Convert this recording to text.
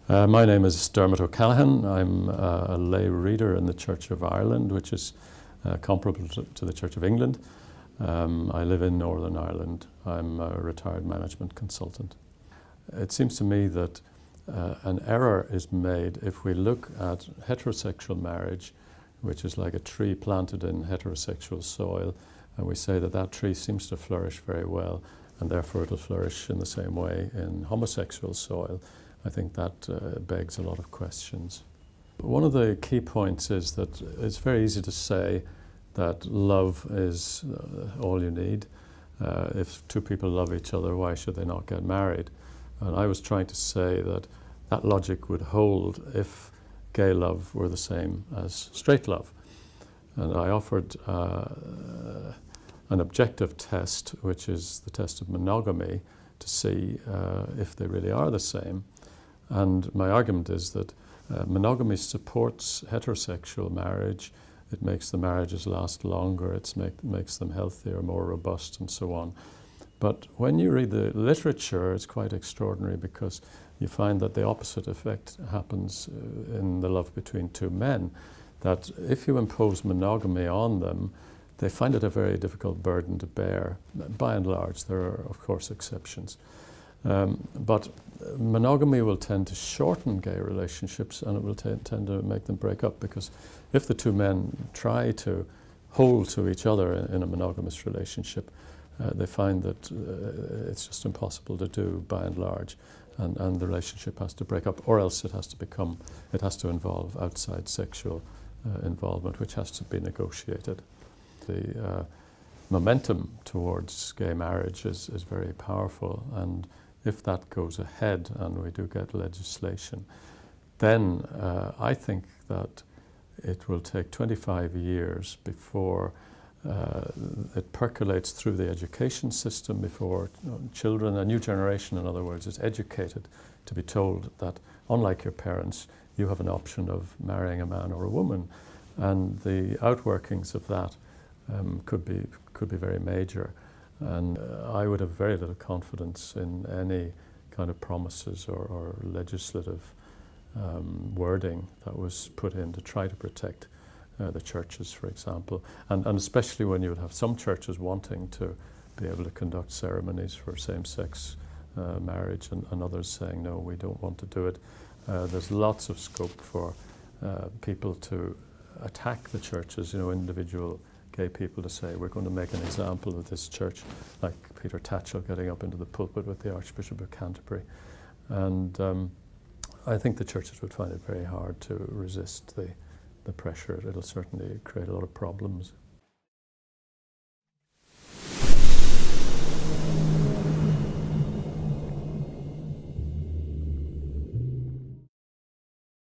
My name is Dermot O Callaghan. I'm a lay reader in the Church of Ireland, which is comparable to the Church of England. I live in Northern Ireland. I'm a retired management consultant. It seems to me that an error is made if we look at heterosexual marriage, which is like a tree planted in heterosexual soil, and we say that that tree seems to flourish very well, and therefore it'll flourish in the same way in homosexual soil. I think that begs a lot of questions. One of the key points is that it's very easy to say that love is all you need. If two people love each other, why should they not get married? And I was trying to say that that logic would hold if gay love were the same as straight love. And I offered an objective test, which is the test of monogamy, to see if they really are the same. And my argument is that monogamy supports heterosexual marriage. It makes the marriages last longer, it makes them healthier, more robust, and so on. But when you read the literature, it's quite extraordinary, because you find that the opposite effect happens in the love between two men, that if you impose monogamy on them, they find it a very difficult burden to bear. By and large, there are, of course, exceptions. But monogamy will tend to shorten gay relationships, and it will tend to make them break up, because if the two men try to hold to each other in a monogamous relationship, they find that it's just impossible to do by and large, and the relationship has to break up, or else it has to involve outside sexual involvement, which has to be negotiated. The momentum towards gay marriage is very powerful, and if that goes ahead and we do get legislation, then I think that it will take 25 years before it percolates through the education system, before children, a new generation in other words, is educated to be told that, unlike your parents, you have an option of marrying a man or a woman, and the outworkings of that could be very major. And I would have very little confidence in any kind of promises or legislative wording that was put in to try to protect the churches, for example. And especially when you would have some churches wanting to be able to conduct ceremonies for same-sex marriage, and others saying, no, we don't want to do it. There's lots of scope for people to attack the churches, individual gay people, to say, we're going to make an example of this church, like Peter Tatchell getting up into the pulpit with the Archbishop of Canterbury. And I think the churches would find it very hard to resist the pressure. It'll certainly create a lot of problems.